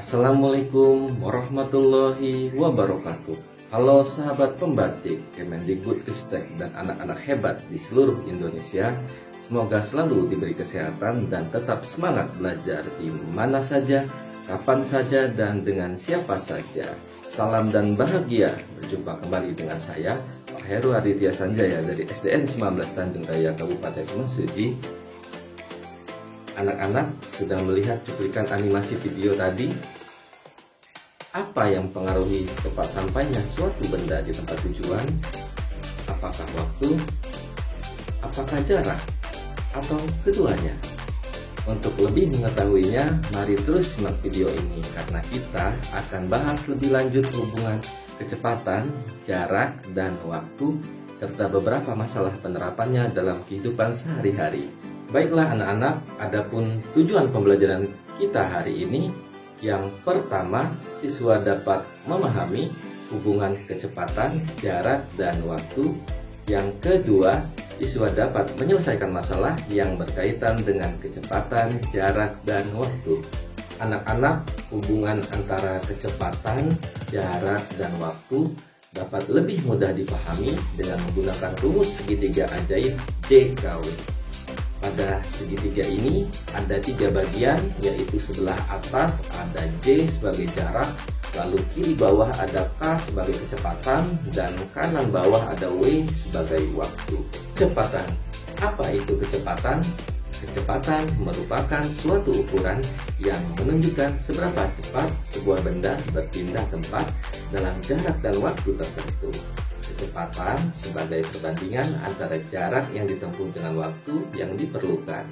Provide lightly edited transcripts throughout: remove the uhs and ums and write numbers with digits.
Assalamualaikum warahmatullahi wabarakatuh. Halo sahabat pembatik, Kemendikbudristek dan anak-anak hebat di seluruh Indonesia. Semoga selalu diberi kesehatan dan tetap semangat belajar di mana saja, kapan saja, dan dengan siapa saja. Salam dan bahagia berjumpa kembali dengan saya, Pak Heru Aditya Sanjaya dari SDN 19 Tanjung Raya, Kabupaten Mesuji. Anak-anak sudah melihat cuplikan animasi video tadi? Apa yang mempengaruhi cepat sampainya suatu benda di tempat tujuan? Apakah waktu? Apakah jarak? Atau keduanya? Untuk lebih mengetahuinya, mari terus simak video ini karena kita akan bahas lebih lanjut hubungan kecepatan, jarak, dan waktu serta beberapa masalah penerapannya dalam kehidupan sehari-hari. Baiklah anak-anak, adapun tujuan pembelajaran kita hari ini, yang pertama, siswa dapat memahami hubungan kecepatan, jarak, dan waktu. Yang kedua, siswa dapat menyelesaikan masalah yang berkaitan dengan kecepatan, jarak, dan waktu. Anak-anak, hubungan antara kecepatan, jarak, dan waktu dapat lebih mudah dipahami dengan menggunakan rumus segitiga ajaib JKW. Pada segitiga ini ada 3 bagian, yaitu sebelah atas ada J sebagai jarak, lalu kiri bawah ada K sebagai kecepatan, dan kanan bawah ada W sebagai waktu. Kecepatan. Apa itu kecepatan? Kecepatan merupakan suatu ukuran yang menunjukkan seberapa cepat sebuah benda berpindah tempat dalam jarak dan waktu tertentu. Kecepatan sebagai perbandingan antara jarak yang ditempuh dengan waktu yang diperlukan.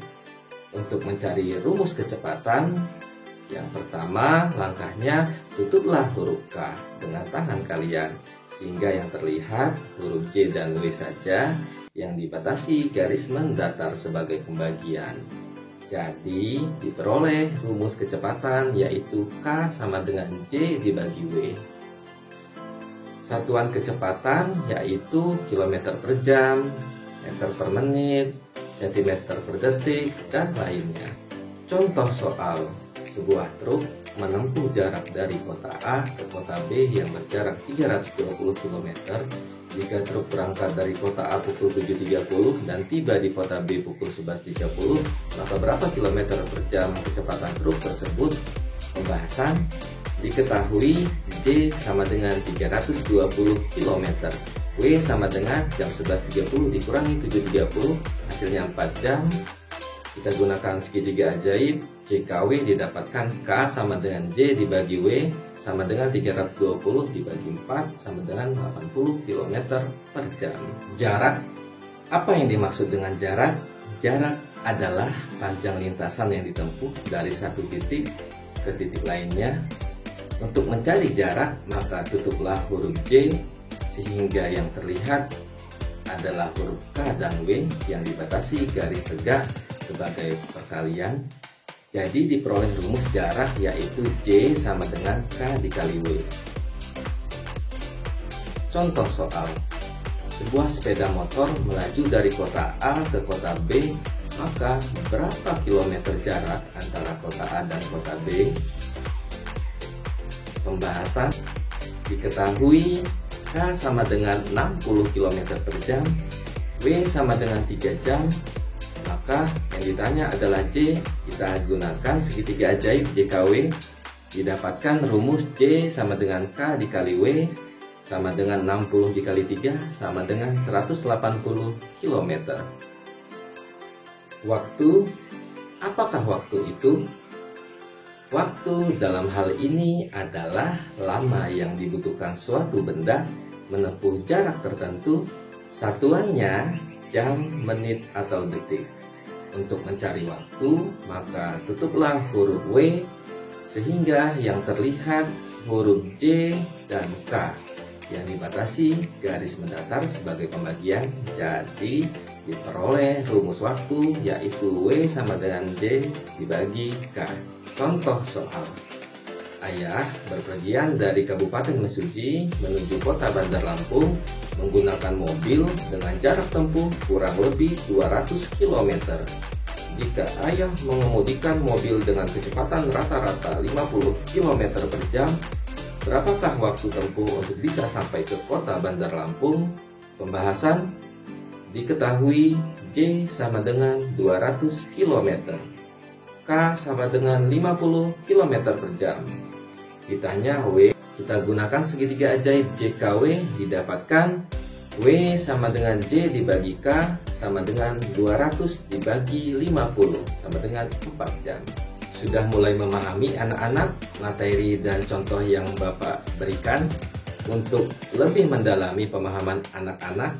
Untuk mencari rumus kecepatan, yang pertama langkahnya tutuplah huruf K dengan tangan kalian, sehingga yang terlihat huruf J dan W saja yang dibatasi garis mendatar sebagai pembagian. Jadi diperoleh rumus kecepatan yaitu K sama dengan J dibagi W. Satuan kecepatan yaitu km per jam, meter per menit, cm per detik, dan lainnya. Contoh soal, sebuah truk menempuh jarak dari kota A ke kota B yang berjarak 320 km. Jika truk berangkat dari kota A pukul 7.30 dan tiba di kota B pukul 11.30, maka berapa kilometer per jam kecepatan truk tersebut? Pembahasan. Diketahui J sama dengan 320 km, W sama dengan jam 11.30 dikurangi 7.30, hasilnya 4 jam. Kita gunakan segitiga ajaib, JKW didapatkan K sama dengan J dibagi W sama dengan 320 dibagi 4 sama dengan 80 km per jam. Jarak. Apa yang dimaksud dengan jarak? Jarak adalah panjang lintasan yang ditempuh dari satu titik ke titik lainnya. Untuk mencari jarak, maka tutuplah huruf J sehingga yang terlihat adalah huruf K dan W yang dibatasi garis tegak sebagai perkalian. Jadi diperoleh rumus jarak yaitu J sama dengan K dikali W. Contoh soal, sebuah sepeda motor melaju dari kota A ke kota B, maka berapa kilometer jarak antara kota A dan kota B? Pembahasan. Diketahui K sama dengan 60 km per jam, W sama dengan 3 jam, maka yang ditanya adalah J. Kita gunakan segitiga ajaib JKW, didapatkan rumus J sama dengan K dikali W sama dengan 60 dikali 3 sama dengan 180 km. Waktu. Apakah waktu itu? Waktu dalam hal ini adalah lama yang dibutuhkan suatu benda menempuh jarak tertentu. Satuannya jam, menit, atau detik. Untuk mencari waktu, maka tutuplah huruf W sehingga yang terlihat huruf J dan K yang dibatasi garis mendatar sebagai pembagian. Jadi diperoleh rumus waktu yaitu W sama dengan J dibagi K. Contoh soal, ayah berpergian dari Kabupaten Mesuji menuju kota Bandar Lampung menggunakan mobil dengan jarak tempuh kurang lebih 200 km. Jika ayah mengemudikan mobil dengan kecepatan rata-rata 50 km per jam, berapakah waktu tempuh untuk bisa sampai ke kota Bandar Lampung? Pembahasan. Diketahui J sama dengan 200 km, K sama dengan 50 km per jam. Ditanya W, kita gunakan segitiga ajaib JKW, didapatkan W sama dengan J dibagi K sama dengan 200 dibagi 50 sama dengan 4 jam. Sudah mulai memahami anak-anak materi dan contoh yang Bapak berikan? Untuk lebih mendalami pemahaman anak-anak,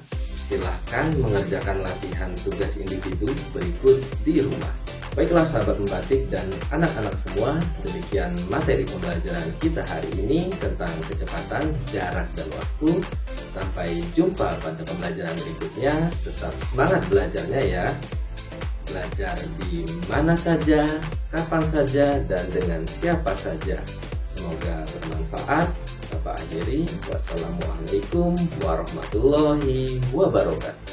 silahkan mengerjakan latihan tugas individu berikut di rumah. Baiklah sahabat membatik dan anak-anak semua, demikian materi pembelajaran kita hari ini tentang kecepatan, jarak, dan waktu. Sampai jumpa pada pembelajaran berikutnya. Tetap semangat belajarnya ya. Belajar di mana saja, kapan saja, dan dengan siapa saja. Semoga bermanfaat. Bapak akhiri. Wassalamualaikum warahmatullahi wabarakatuh.